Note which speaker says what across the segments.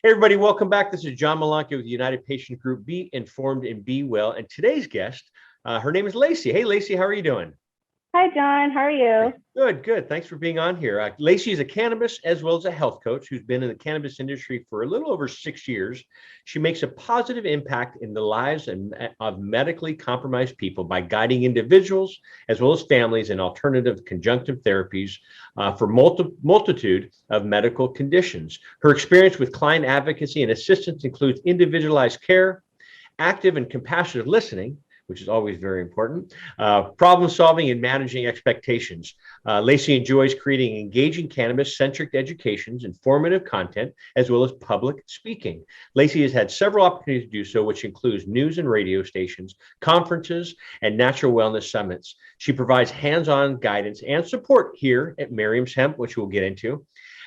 Speaker 1: Hey everybody, welcome back. This is John Malanke with the United Patient Group. Be informed and be well. And today's guest, her name is Lacey. Hey Lacey, how are you doing?
Speaker 2: Hi, John. How are you?
Speaker 1: Good, good. Thanks for being on here. Lacey is a cannabis as well as a health coach who's been in the cannabis industry for a little over 6 years. She makes a positive impact in the lives of medically compromised people by guiding individuals as well as families in alternative conjunctive therapies for multitude of medical conditions. Her experience with client advocacy and assistance includes individualized care, active and compassionate listening, which is always very important, problem solving and managing expectations. Lacey enjoys creating engaging cannabis-centric educations, informative content, as well as public speaking. Lacey has had several opportunities to do so, which includes news and radio stations, conferences, and natural wellness summits. She provides hands-on guidance and support here at Miriam's Hemp, which we'll get into.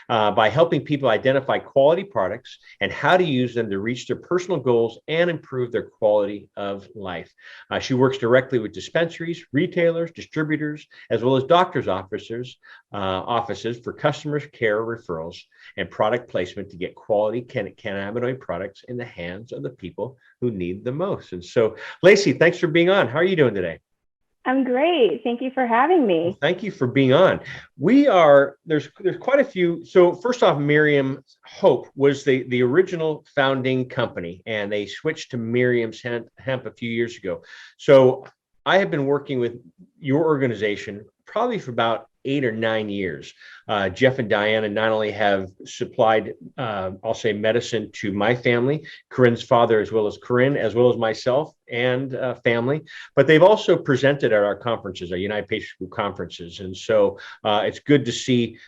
Speaker 1: By helping people identify quality products and how to use them to reach their personal goals and improve their quality of life. She works directly with dispensaries, retailers, distributors, as well as doctors' offices for customers' care referrals and product placement to get quality cannabinoid products in the hands of the people who need the most. And so, Lacey, thanks for being on. How are you doing today?
Speaker 2: I'm great. Thank you for having me.
Speaker 1: Well, thank you for being on. There's quite a few. So first off, Miriam Hope was the original founding company, and they switched to Miriam's Hemp a few years ago. So I have been working with your organization probably for about 8 or 9 years. Jeff and Diana not only have supplied, I'll say, medicine to my family, Corinne's father, as well as myself and family, but they've also presented at our conferences, our United Patient Group conferences. And so it's good to see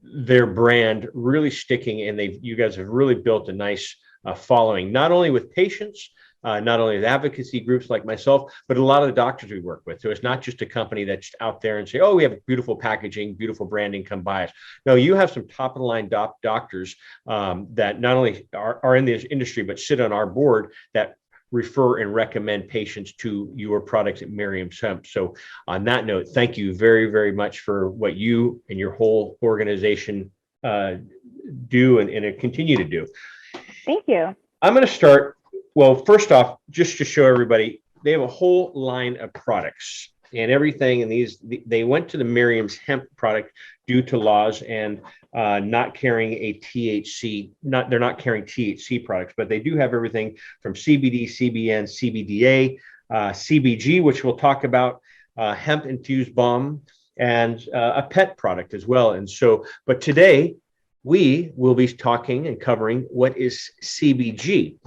Speaker 1: their brand really sticking, and you guys have really built a nice following, not only with patients, not only with advocacy groups like myself, but a lot of the doctors we work with. So it's not just a company that's out there and say, oh, we have beautiful packaging, beautiful branding, come buy us. No, you have some top of the line doctors that not only are in this industry, but sit on our board that refer and recommend patients to your products at Miriam's Hemp. So on that note, thank you very, very much for what you and your whole organization do and continue to do.
Speaker 2: Thank you.
Speaker 1: I'm going to start. Well, first off, just to show everybody, they have a whole line of products and everything. And they went to the Miriam's Hemp product due to laws and not carrying a THC. They're not carrying THC products, but they do have everything from CBD, CBN, CBDA, CBG, which we'll talk about, hemp infused balm, and a pet product as well. And so, but today we will be talking and covering what is CBG.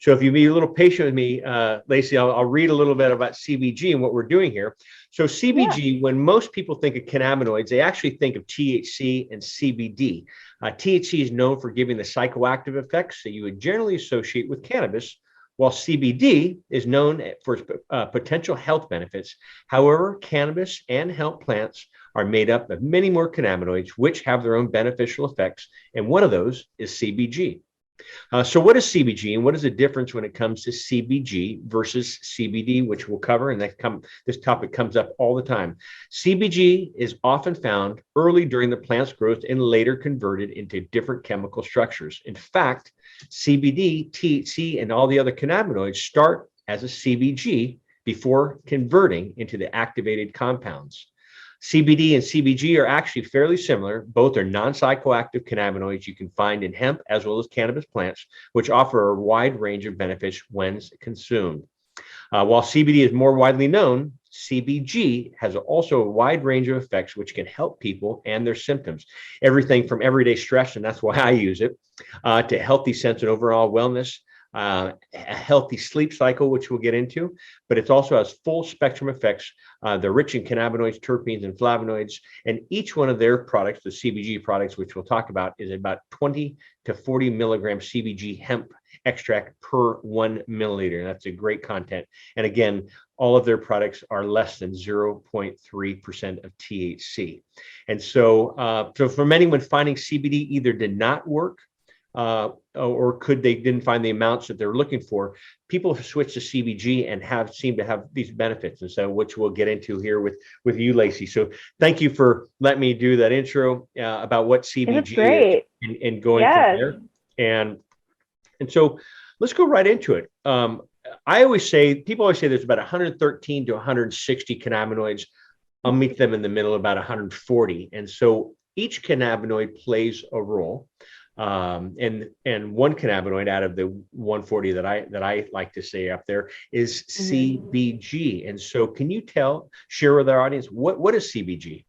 Speaker 1: So if you be a little patient with me, Lacey, I'll read a little bit about CBG and what we're doing here. So CBG, when most people think of cannabinoids, they actually think of THC and CBD. THC is known for giving the psychoactive effects that you would generally associate with cannabis, while CBD is known for its potential health benefits. However, cannabis and hemp plants are made up of many more cannabinoids, which have their own beneficial effects, and one of those is CBG. So what is CBG and what is the difference when it comes to CBG versus CBD, which we'll cover, and this topic comes up all the time. CBG is often found early during the plant's growth and later converted into different chemical structures. In fact, CBD, THC, and all the other cannabinoids start as a CBG before converting into the activated compounds. CBD and CBG are actually fairly similar. Both are non-psychoactive cannabinoids you can find in hemp as well as cannabis plants, which offer a wide range of benefits when consumed. While CBD is more widely known, CBG has also a wide range of effects which can help people and their symptoms. Everything from everyday stress, and that's why I use it, to healthy sense and overall wellness, a healthy sleep cycle, which we'll get into, but it also has full spectrum effects. They're rich in cannabinoids, terpenes, and flavonoids, and each one of their products, the CBG products, which we'll talk about, is about 20 to 40 milligram CBG hemp extract per 1 milliliter. That's a great content. And again, all of their products are less than 0.3% of THC. And so for many, when finding CBD either did not work, or they didn't find the amounts that they're looking for, people have switched to CBG and seem to have these benefits, and so which we'll get into here with you, Lacey. So thank you for letting me do that intro about what CBG is and going from there. And And so let's go right into it. People always say there's about 113 to 160 cannabinoids. I'll meet them in the middle, about 140. And so each cannabinoid plays a role. And one cannabinoid out of the 140 that I like to say up there is CBG. And so can you share with our audience, what is CBG?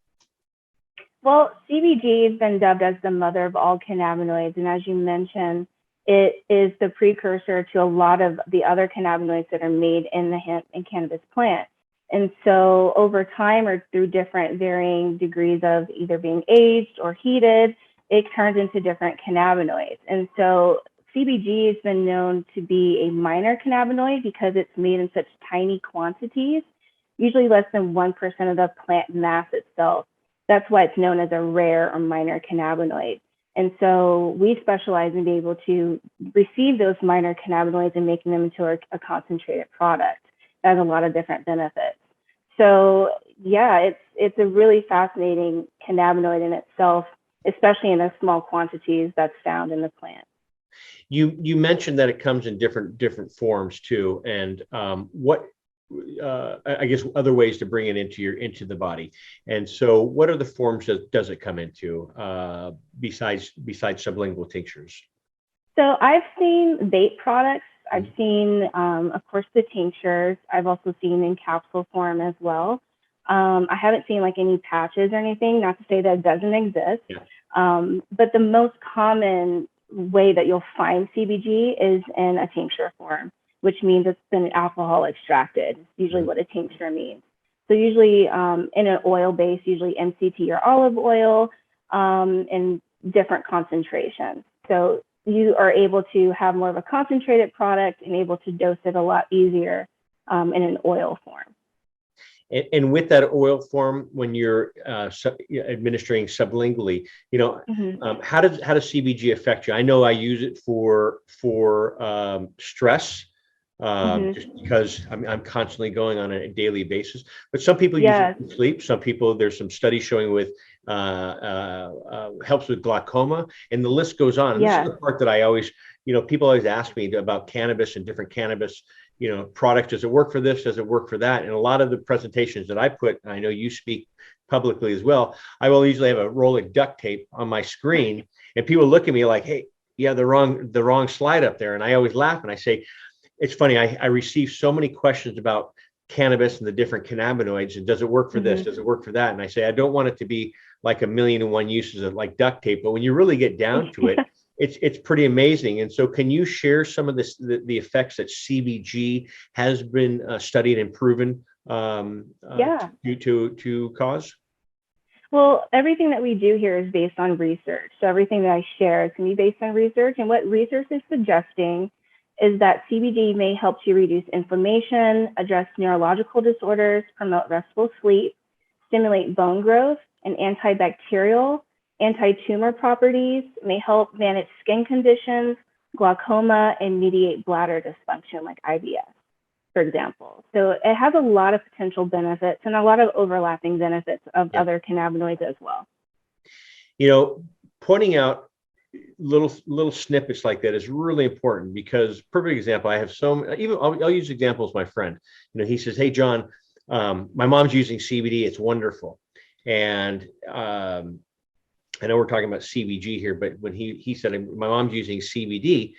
Speaker 2: Well, CBG has been dubbed as the mother of all cannabinoids. And as you mentioned, it is the precursor to a lot of the other cannabinoids that are made in the hemp and cannabis plant. And so over time, or through different varying degrees of either being aged or heated, it turns into different cannabinoids. And so CBG has been known to be a minor cannabinoid because it's made in such tiny quantities, usually less than 1% of the plant mass itself. That's why it's known as a rare or minor cannabinoid. And so we specialize in being able to receive those minor cannabinoids and making them into a concentrated product. That has a lot of different benefits. So yeah, it's a really fascinating cannabinoid in itself, especially in the small quantities that's found in the plant.
Speaker 1: You mentioned that it comes in different forms too, and I guess other ways to bring it into the body. And so, what are the forms that does it come into besides sublingual tinctures?
Speaker 2: So I've seen vape products. I've seen, of course, the tinctures. I've also seen in capsule form as well. I haven't seen like any patches or anything, not to say that it doesn't exist. Yeah. But the most common way that you'll find CBG is in a tincture form, which means it's been alcohol extracted. It's usually what a tincture means. So usually in an oil base, usually MCT or olive oil, in different concentrations. So you are able to have more of a concentrated product and able to dose it a lot easier in an oil form.
Speaker 1: And with that oil form, when you're administering sublingually, how does CBG affect you? I know I use it for stress, just because I'm constantly going on a daily basis. But some people use it for sleep. Some people, there's some studies showing with helps with glaucoma, and the list goes on. And this is the part that I always, people always ask me about cannabis and different cannabis products. Does it work for this? Does it work for that? And a lot of the presentations that I put, and I know you speak publicly as well, I will usually have a roll of duct tape on my screen, and people look at me like, hey, the wrong slide up there. And I always laugh and I say, it's funny, I receive so many questions about cannabis and the different cannabinoids, and does it work for this? Does it work for that? And I say, I don't want it to be like 1,000,001 uses of like duct tape, but when you really get down to it, it's pretty amazing. And so can you share some of the effects that CBG has been studied and proven to cause?
Speaker 2: Well, everything that we do here is based on research. So everything that I share is going to be based on research. And what research is suggesting is that CBD may help to reduce inflammation, address neurological disorders, promote restful sleep, stimulate bone growth, and antibacterial, anti-tumor properties, may help manage skin conditions, glaucoma, and mediate bladder dysfunction like IBS, for example. So it has a lot of potential benefits and a lot of overlapping benefits of other cannabinoids as well.
Speaker 1: Pointing out little snippets like that is really important, because perfect example, I have I'll use examples. My friend, he says, hey, John, my mom's using CBD. It's wonderful. And I know we're talking about CBG here, but when he said my mom's using CBD,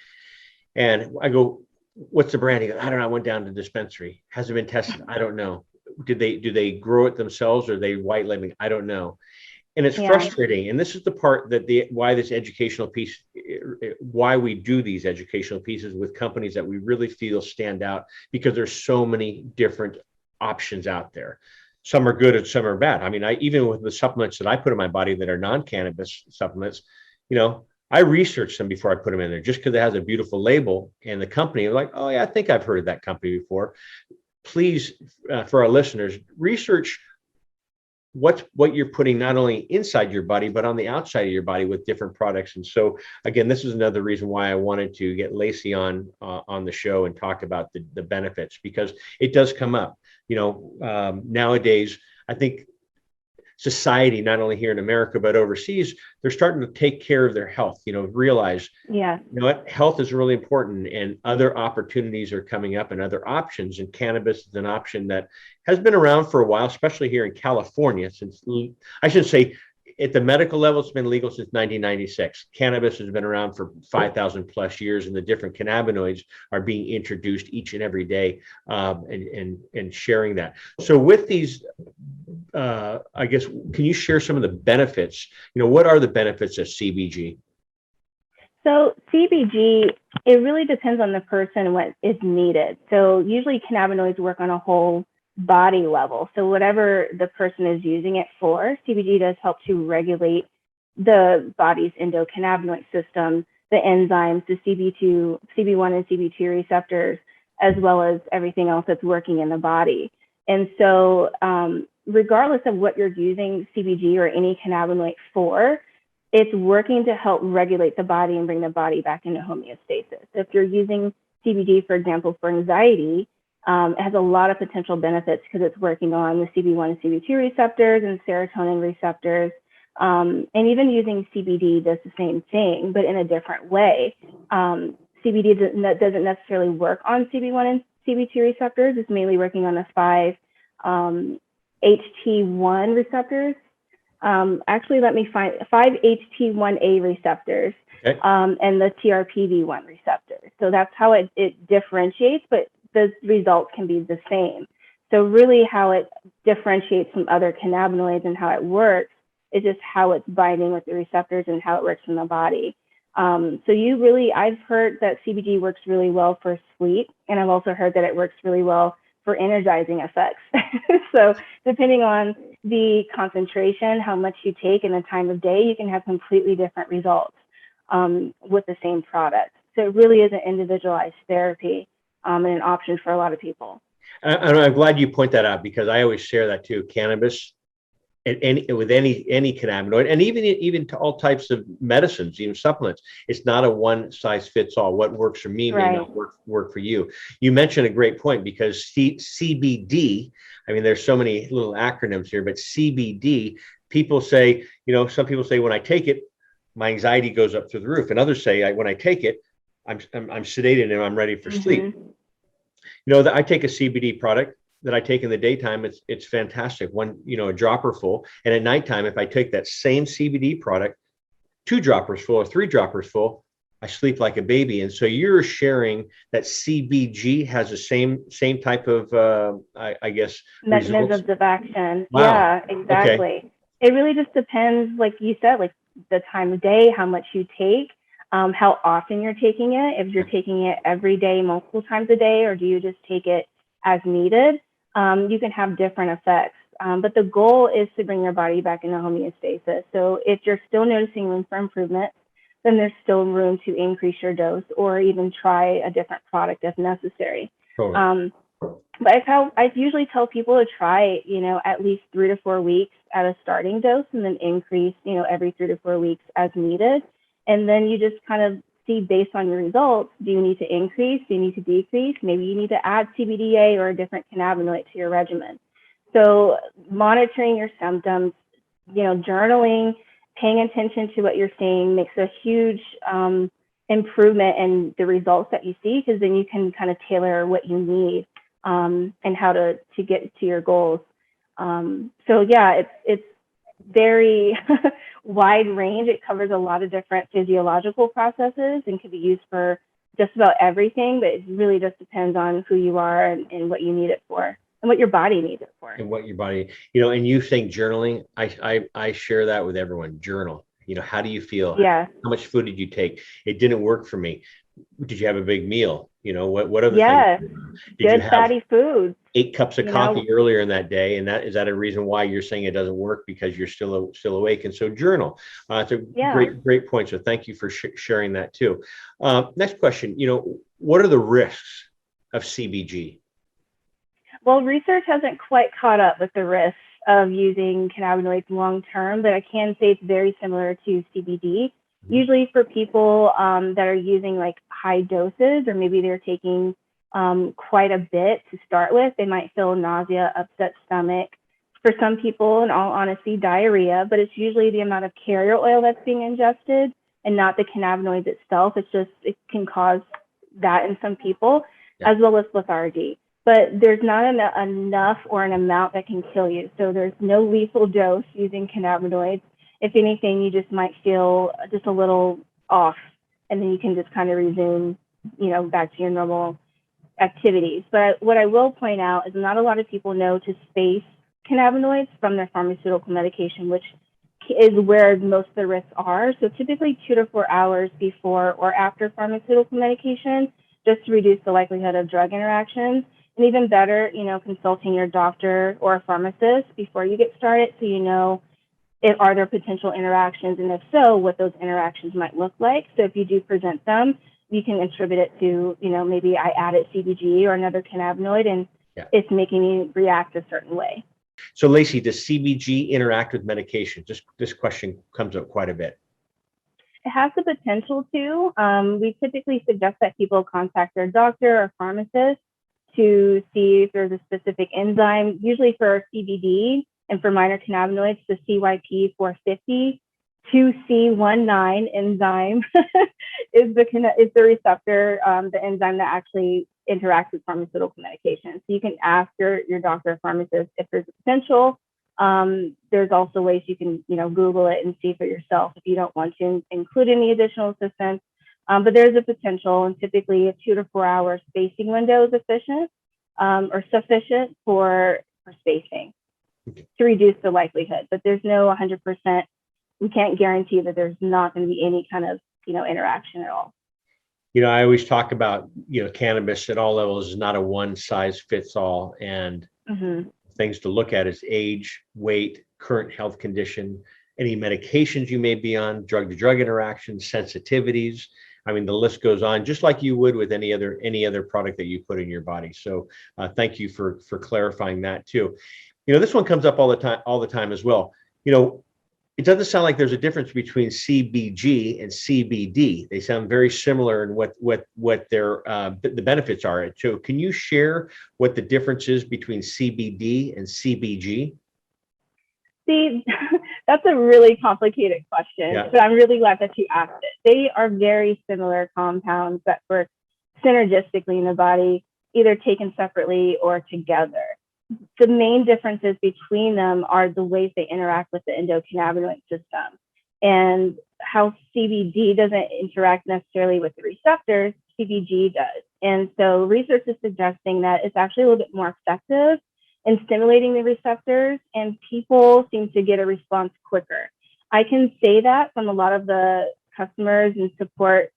Speaker 1: and I go, what's the brand? He goes, I don't know. I went down to the dispensary. Hasn't been tested. I don't know. Do they grow it themselves, or are they white labeling? I don't know. And it's frustrating. And this is the part that why this educational piece, why we do these educational pieces with companies that we really feel stand out, because there's so many different options out there. Some are good and some are bad. I mean, even with the supplements that I put in my body that are non-cannabis supplements, I researched them before I put them in there, just because it has a beautiful label, and the company was like, oh yeah, I think I've heard of that company before. Please, for our listeners, research what you're putting not only inside your body, but on the outside of your body with different products. And so again, this is another reason why I wanted to get Lacey on the show and talk about the benefits, because it does come up. Nowadays, I think society, not only here in America, but overseas, they're starting to take care of their health, realize,
Speaker 2: Yeah.
Speaker 1: what, health is really important and other opportunities are coming up and other options. And cannabis is an option that has been around for a while, especially here in California, since, I should say, at the medical level, it's been legal since 1996. Cannabis has been around for 5,000 plus years, and the different cannabinoids are being introduced each and every day, and sharing that. So with these, I guess, can you share some of the benefits? What are the benefits of CBG?
Speaker 2: So CBG, it really depends on the person what is needed. So usually cannabinoids work on a whole body level. So whatever the person is using it for, CBG does help to regulate the body's endocannabinoid system, the enzymes, the CB1 and CB2 receptors, as well as everything else that's working in the body. And so regardless of what you're using CBG or any cannabinoid for, it's working to help regulate the body and bring the body back into homeostasis. So if you're using CBD, for example, for anxiety, it has a lot of potential benefits because it's working on the CB1 and CB2 receptors and serotonin receptors. And even using CBD does the same thing, but in a different way. CBD doesn't necessarily work on CB1 and CB2 receptors. It's mainly working on the 5 HT1 receptors. Actually, let me find 5 HT1A receptors,
Speaker 1: Okay.
Speaker 2: and the TRPV1 receptors. So that's how it differentiates, but the results can be the same. So really how it differentiates from other cannabinoids and how it works is just how it's binding with the receptors and how it works in the body. So I've heard that CBD works really well for sleep, and I've also heard that it works really well for energizing effects. So depending on the concentration, how much you take, and the time of day, you can have completely different results with the same product. So it really is an individualized therapy and an option for a lot of people.
Speaker 1: And I'm glad you point that out, because I always share that too. Cannabis, and with any cannabinoid, and even to all types of medicines, even supplements, it's not a one size fits all. What works for me may not work for you. You mentioned a great point, because CBD, I mean, there's so many little acronyms here, but CBD, people say, some people say when I take it, my anxiety goes up through the roof, and others say when I take it, I'm sedated and I'm ready for sleep. That I take a CBD product that I take in the daytime, it's fantastic. One, a dropper full. And at nighttime, if I take that same CBD product, 2 droppers full or 3 droppers full, I sleep like a baby. And so you're sharing that CBG has the same type of, I guess,
Speaker 2: mechanisms of action.
Speaker 1: Wow.
Speaker 2: Yeah, exactly.
Speaker 1: Okay.
Speaker 2: It really just depends, like you said, like the time of day, how much you take, how often you're taking it. If you're taking it every day, multiple times a day, or do you just take it as needed? You can have different effects. But the goal is to bring your body back into homeostasis. So if you're still noticing room for improvement, then there's still room to increase your dose or even try a different product if necessary.
Speaker 1: Totally.
Speaker 2: But I usually tell people to try, at least 3 to 4 weeks at a starting dose, and then increase, every 3 to 4 weeks as needed. And then you just kind of see based on your results, do you need to increase? Do you need to decrease? Maybe you need to add CBDA or a different cannabinoid to your regimen. So monitoring your symptoms, journaling, paying attention to what you're seeing makes a huge improvement in the results that you see, because then you can kind of tailor what you need and how to get to your goals. So yeah, it's very wide range. It covers a lot of different physiological processes and can be used for just about everything, but it really just depends on who you are and what you need it for and what your body needs it for.
Speaker 1: And what your body, and you saying journaling, I share that with everyone. Journal. How do you feel?
Speaker 2: Yeah.
Speaker 1: How much food did you take? It didn't work for me. Did you have a big meal? What other things? Did you have
Speaker 2: fatty food?
Speaker 1: 8 cups of coffee earlier in that day? And is that a reason why you're saying it doesn't work, because you're still awake? And so journal. It's a great point. So thank you for sharing that too. Next question. What are the risks of CBG?
Speaker 2: Well, research hasn't quite caught up with the risks of using cannabinoids long term, but I can say it's very similar to CBD. Usually for people that are using like high doses, or maybe they're taking quite a bit to start with, they might feel nausea, upset stomach, For some people, in all honesty, diarrhea, but it's usually the amount of carrier oil that's being ingested and not the cannabinoids itself. It's just, it can cause that in some people, as well as lethargy. But there's not enough or an amount that can kill you. So there's no lethal dose using cannabinoids. If anything, you just might feel just a little off, and then you can just kind of resume, back to your normal activities. But what I will point out is not a lot of people know to space cannabinoids from their pharmaceutical medication, which is where most of the risks are. So typically 2 to 4 hours before or after pharmaceutical medication, just to reduce the likelihood of drug interactions. And even better, consulting your doctor or a pharmacist before you get started, so are there potential interactions, and if so, what those interactions might look like. So if you do present them, you can attribute it to, maybe I added CBG or another cannabinoid, and it's making me react a certain way.
Speaker 1: So Lacey, does CBG interact with medication? This question comes up quite a bit.
Speaker 2: It has the potential to. We typically suggest that people contact their doctor or pharmacist to see if there's a specific enzyme. Usually for CBD and for minor cannabinoids, the CYP450 2C19 enzyme is the receptor, the enzyme that actually interacts with pharmaceutical medication. So you can ask your doctor or pharmacist if there's a potential. There's also ways you can Google it and see for yourself if you don't want to include any additional assistance. But there's a potential, and typically a 2 to 4 hour spacing window is efficient or sufficient for spacing to reduce the likelihood. But there's no 100%. We can't guarantee that there's not going to be any kind of interaction at all.
Speaker 1: I always talk about cannabis at all levels is not a one size fits all, and things to look at is age, weight, current health condition, any medications you may be on, drug to drug interactions, sensitivities. I mean, the list goes on, just like you would with any other product that you put in your body. So thank you for clarifying that too. This one comes up all the time as well. It doesn't sound like there's a difference between CBG and CBD. They sound very similar in what their the benefits are. So can you share what the difference is between CBD and CBG?
Speaker 2: See, that's a really complicated question, but I'm really glad that you asked it. They are very similar compounds that work synergistically in the body, either taken separately or together. The main differences between them are the ways they interact with the endocannabinoid system, and how CBD doesn't interact necessarily with the receptors, CBG does. And so research is suggesting that it's actually a little bit more effective in stimulating the receptors, and people seem to get a response quicker. I can say that from a lot of the customers and support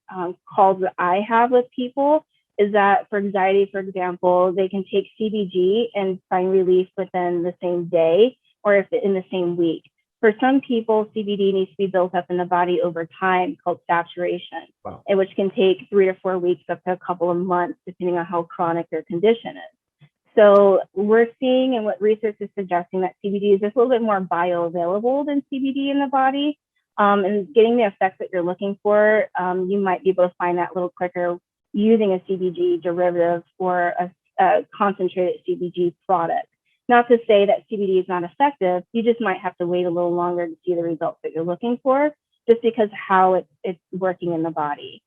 Speaker 2: calls that I have with people, is that for anxiety, for example, they can take CBG and find relief within the same day or if in the same week. For some people, CBD needs to be built up in the body over time, called saturation, and which can take 3 to 4 weeks up to a couple of months, depending on how chronic their condition is. So we're seeing, and what research is suggesting, that CBD is just a little bit more bioavailable than CBD in the body, and getting the effects that you're looking for, you might be able to find that a little quicker using a CBG derivative or a concentrated CBG product. Not to say that CBD is not effective, you just might have to wait a little longer to see the results that you're looking for, just because how it's working in the body.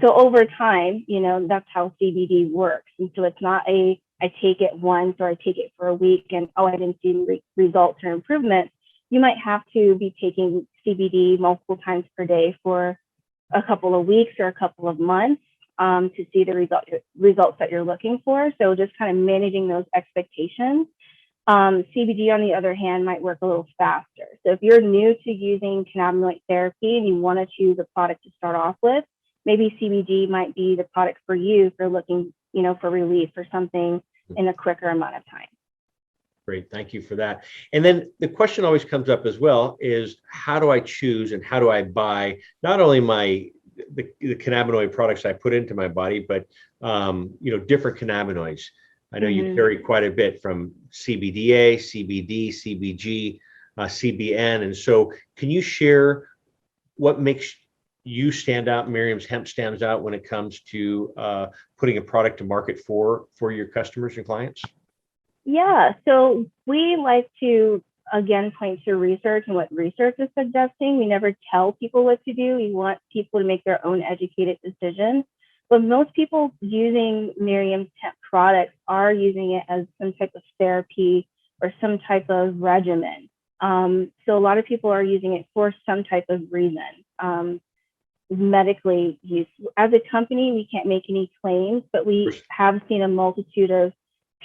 Speaker 2: So over time, that's how CBD works. And so it's not I take it once or I take it for a week and, I didn't see results or improvements. You might have to be taking CBD multiple times per day for a couple of weeks or a couple of months to see the results that you're looking for. So just kind of managing those expectations. CBD, on the other hand, might work a little faster. So if you're new to using cannabinoid therapy and you want to choose a product to start off with, maybe CBD might be the product for you for looking, for relief or something in a quicker amount of time.
Speaker 1: Great, thank you for that. And then the question always comes up as well is, how do I choose and how do I buy not only the cannabinoid products I put into my body, but different cannabinoids. I know you carry quite a bit from CBDA, CBD, CBG, CBN, and so can you share what makes you stand out, Miriam's Hemp stands out when it comes to putting a product to market for your customers and clients?
Speaker 2: Yeah, so we like to again point to research and what research is suggesting. We never tell people what to do. We want people to make their own educated decision. But most people using Miriam's hemp products are using it as some type of therapy or some type of regimen. So a lot of people are using it for some type of reason. Medically use. As a company, we can't make any claims, but we have seen a multitude of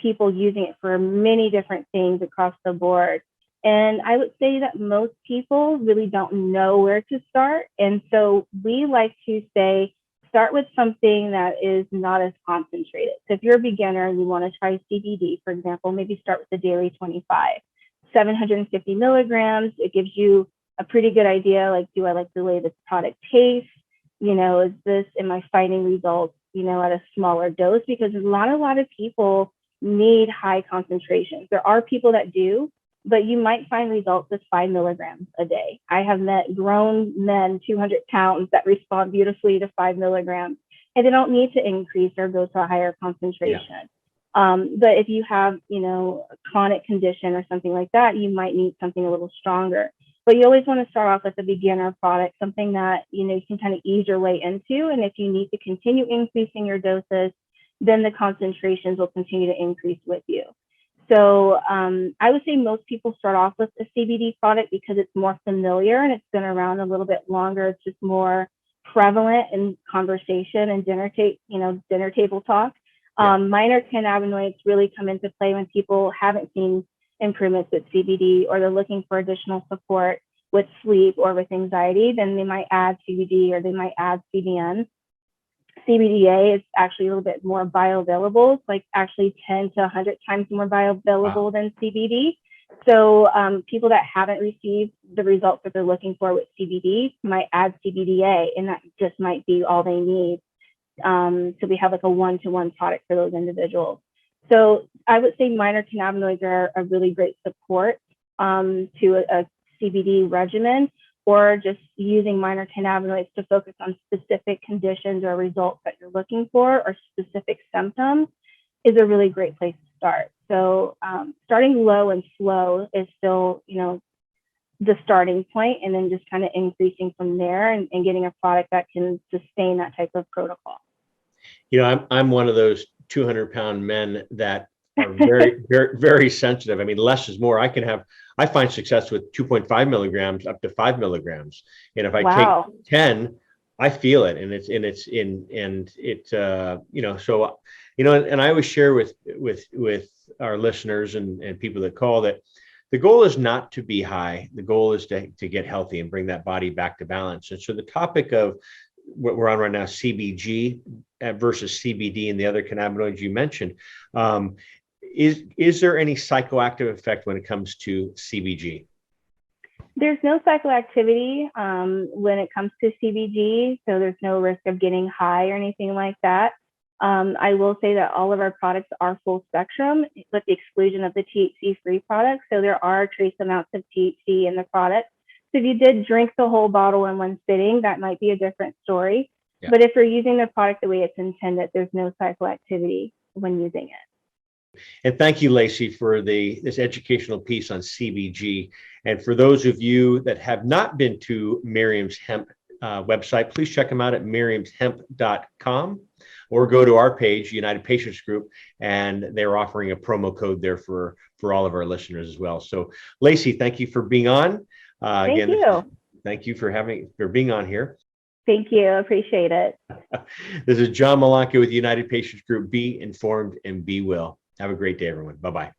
Speaker 2: people using it for many different things across the board. And I would say that most people really don't know where to start. And so we like to say, start with something that is not as concentrated. So if you're a beginner and you want to try CBD, for example, maybe start with the daily 25, 750 milligrams. It gives you a pretty good idea, like, do I like the way this product tastes? Is this, am I finding results, at a smaller dose? Because a lot of people need high concentrations. There are people that do, but you might find results with 5 milligrams a day. I have met grown men, 200 pounds, that respond beautifully to 5 milligrams, and they don't need to increase or go to a higher concentration. Yeah. But if you have, a chronic condition or something like that, you might need something a little stronger. But you always want to start off with a beginner product, something that, you can kind of ease your way into. And if you need to continue increasing your doses, then the concentrations will continue to increase with you. So I would say most people start off with a CBD product because it's more familiar and it's been around a little bit longer. It's just more prevalent in conversation and dinner table talk. Yeah. Minor cannabinoids really come into play when people haven't seen improvements with CBD, or they're looking for additional support with sleep or with anxiety. Then they might add CBD, or they might add CBN. CBDA is actually a little bit more bioavailable. It's like actually 10 to 100 times more bioavailable than CBD. So people that haven't received the results that they're looking for with CBD might add CBDA, and that just might be all they need. So we have like a one-to-one product for those individuals. So I would say minor cannabinoids are a really great support to a CBD regimen, or just using minor cannabinoids to focus on specific conditions or results that you're looking for, or specific symptoms, is a really great place to start. So starting low and slow is still, the starting point, and then just kind of increasing from there and getting a product that can sustain that type of protocol.
Speaker 1: I'm one of those 200-pound men that are very, very, very sensitive. I mean, less is more. I find success with 2.5 milligrams up to 5 milligrams. And if I take 10, I feel it. And I always share with our listeners and people that call that the goal is not to be high. The goal is to get healthy and bring that body back to balance. And so the topic of what we're on right now, CBG versus CBD and the other cannabinoids you mentioned, is there any psychoactive effect when it comes to CBG?
Speaker 2: There's no psychoactivity when it comes to CBG, so there's no risk of getting high or anything like that. I will say that all of our products are full spectrum, with the exclusion of the THC-free products. So there are trace amounts of THC in the product. So if you did drink the whole bottle in one sitting, that might be a different story. Yeah. But if you're using the product the way it's intended, there's no psychoactivity when using it.
Speaker 1: And thank you, Lacey, for this educational piece on CBG. And for those of you that have not been to Miriam's Hemp website, please check them out at miriamshemp.com, or go to our page, United Patients Group, and they're offering a promo code there for all of our listeners as well. So, Lacey, thank you for being on.
Speaker 2: Thank you.
Speaker 1: Thank you for being on here.
Speaker 2: Thank you. I appreciate it.
Speaker 1: This is John Malanka with United Patients Group. Be informed and be well. Have a great day, everyone. Bye-bye.